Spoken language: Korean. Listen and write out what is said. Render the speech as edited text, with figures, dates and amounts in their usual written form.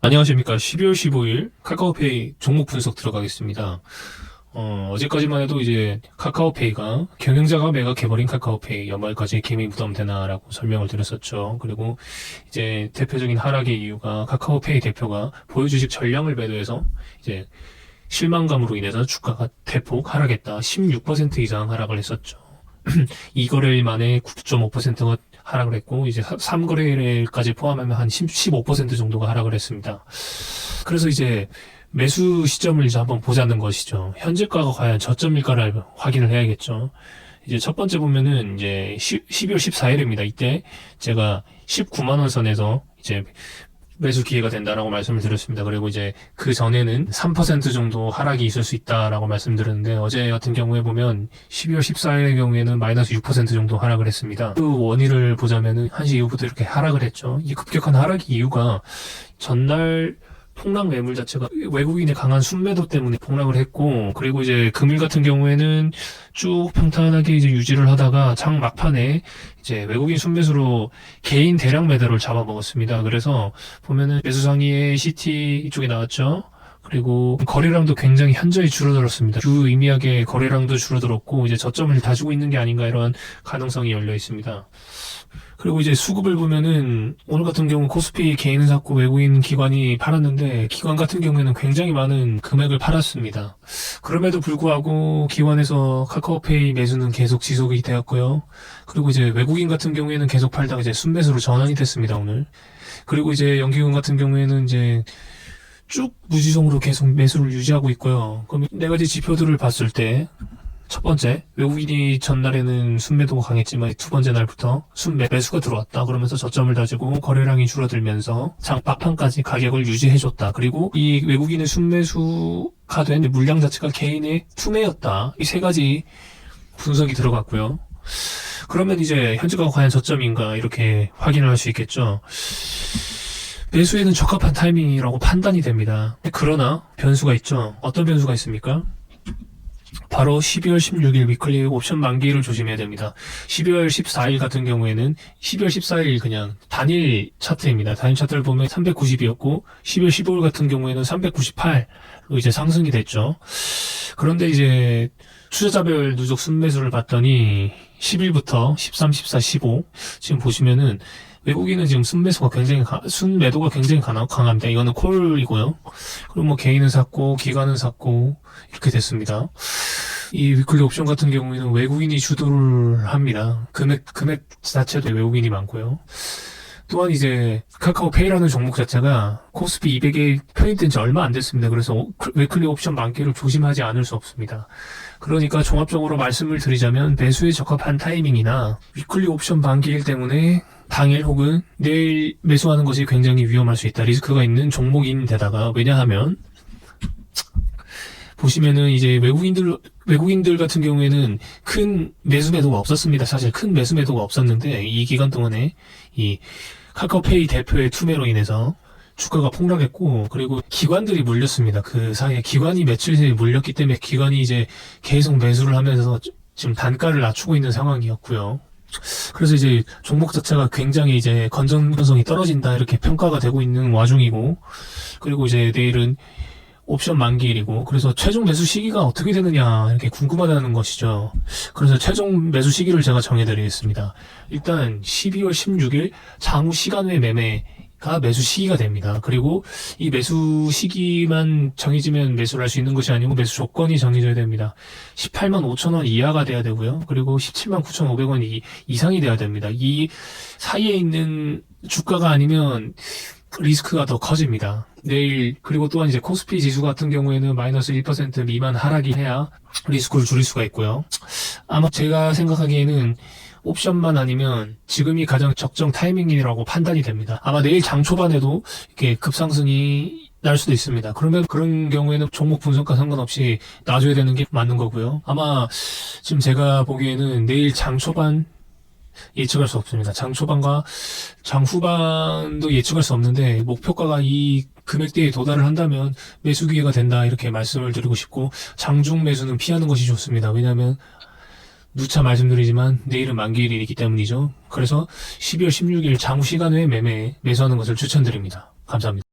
안녕하십니까. 12월 15일 카카오페이 종목 분석 들어가겠습니다. 어제까지만 해도 이제 카카오페이가 경영자가 매각해버린 카카오페이 연말까지 기미 부담되나라고 설명을 드렸었죠. 그리고 이제 대표적인 하락의 이유가 카카오페이 대표가 보유주식 전량을 매도해서 이제 실망감으로 인해서 주가가 대폭 하락했다. 16% 이상 하락을 했었죠. 2거래일 만에 9.5%가 하락을 했고, 이제 3거래일까지 포함하면 한 15% 정도가 하락을 했습니다. 그래서 이제 매수 시점을 이제 한번 보자는 것이죠. 현재가가 과연 저점일까를 확인을 해야겠죠. 이제 첫 번째 보면은 이제 12월 14일입니다. 이때 제가 19만원 선에서 이제 매수 기회가 된다라고 말씀을 드렸습니다. 그리고 이제 그 전에는 3% 정도 하락이 있을 수 있다라고 말씀드렸는데, 어제 같은 경우에 보면 12월 14일의 경우에는 마이너스 6% 정도 하락을 했습니다. 그 원인을 보자면은 1시 이후부터 이렇게 하락을 했죠. 이 급격한 하락의 이유가 전날 폭락 매물 자체가 외국인의 강한 순매도 때문에 폭락을 했고, 그리고 이제 금일 같은 경우에는 쭉 평탄하게 이제 유지를 하다가 장 막판에 이제 외국인 순매수로 개인 대량 매도를 잡아먹었습니다. 그래서 보면은 매수 상위에 CT 이쪽에 나왔죠. 그리고 거래량도 굉장히 현저히 줄어들었습니다. 유의미하게 거래량도 줄어들었고, 이제 저점을 다지고 있는 게 아닌가, 이런 가능성이 열려 있습니다. 그리고 이제 수급을 보면은 오늘 같은 경우 코스피 개인은 샀고 외국인 기관이 팔았는데, 기관 같은 경우에는 굉장히 많은 금액을 팔았습니다. 그럼에도 불구하고 기관에서 카카오페이 매수는 계속 지속이 되었고요. 그리고 이제 외국인 같은 경우에는 계속 팔다가 이제 순매수로 전환이 됐습니다, 오늘. 그리고 이제 연기금 같은 경우에는 이제 쭉 무지성으로 계속 매수를 유지하고 있고요. 그럼 네 가지 지표들을 봤을 때, 첫 번째, 외국인이 전날에는 순매도가 강했지만 두 번째 날부터 순매수가 들어왔다. 그러면서 저점을 다지고 거래량이 줄어들면서 장 막판까지 가격을 유지해줬다. 그리고 이 외국인의 순매수가 된 물량 자체가 개인의 투매였다. 이 세 가지 분석이 들어갔고요. 그러면 이제 현재가 과연 저점인가, 이렇게 확인을 할 수 있겠죠. 매수에는 적합한 타이밍이라고 판단이 됩니다. 그러나 변수가 있죠. 어떤 변수가 있습니까? 바로 12월 16일 위클리 옵션 만기일을 조심해야 됩니다. 12월 14일 같은 경우에는 12월 14일 그냥 단일 차트입니다. 단일 차트를 보면 390이었고 12월 15일 같은 경우에는 398로 이제 상승이 됐죠. 그런데 이제 투자자별 누적 순매수를 봤더니 10일부터 13, 14, 15 지금 보시면은 외국인은 지금 순매도가 굉장히 강합니다. 이거는 콜이고요. 그리고 뭐 개인은 샀고 기관은 샀고 이렇게 됐습니다. 이 위클리 옵션 같은 경우에는 외국인이 주도를 합니다. 금액 자체도 외국인이 많고요. 또한 이제 카카오페이라는 종목 자체가 코스피 200에 편입된 지 얼마 안 됐습니다. 그래서 위클리 옵션 만기를 조심하지 않을 수 없습니다. 그러니까 종합적으로 말씀을 드리자면 매수에 적합한 타이밍이나 위클리 옵션 만기일 때문에 당일 혹은 내일 매수하는 것이 굉장히 위험할 수 있다. 리스크가 있는 종목인데다가, 왜냐하면 보시면은 이제 외국인들 같은 경우에는 큰 매수 매도가 없었습니다. 사실 큰 매수 매도가 없었는데 이 기간 동안에 이 카카오페이 대표의 투매로 인해서 주가가 폭락했고, 그리고 기관들이 물렸습니다. 그 사이에 기관이 며칠 전에 물렸기 때문에 기관이 이제 계속 매수를 하면서 지금 단가를 낮추고 있는 상황이었고요. 그래서 이제 종목 자체가 굉장히 이제 건전성이 떨어진다, 이렇게 평가가 되고 있는 와중이고, 그리고 이제 내일은 옵션 만기일이고, 그래서 최종 매수 시기가 어떻게 되느냐, 이렇게 궁금하다는 것이죠. 그래서 최종 매수 시기를 제가 정해드리겠습니다. 일단 12월 16일 장후 시간 외 매매가 매수 시기가 됩니다. 그리고 이 매수 시기만 정해지면 매수를 할 수 있는 것이 아니고 매수 조건이 정해져야 됩니다. 18만 5천 원 이하가 돼야 되고요. 그리고 17만 9,500원 이상이 돼야 됩니다. 이 사이에 있는 주가가 아니면 리스크가 더 커집니다. 내일, 그리고 또한 이제 코스피 지수 같은 경우에는 마이너스 1% 미만 하락이 해야 리스크를 줄일 수가 있고요. 아마 제가 생각하기에는 옵션만 아니면 지금이 가장 적정 타이밍이라고 판단이 됩니다. 아마 내일 장 초반에도 이렇게 급상승이 날 수도 있습니다. 그러면 그런 경우에는 종목 분석과 상관없이 놔줘야 되는 게 맞는 거고요. 아마 지금 제가 보기에는 내일 장 초반 예측할 수 없습니다. 장 초반과 장 후반도 예측할 수 없는데, 목표가가 이 금액대에 도달을 한다면 매수 기회가 된다, 이렇게 말씀을 드리고 싶고, 장중 매수는 피하는 것이 좋습니다. 왜냐하면 누차 말씀드리지만 내일은 만기일이기 때문이죠. 그래서 12월 16일 장후 시간 외에 매수하는 것을 추천드립니다. 감사합니다.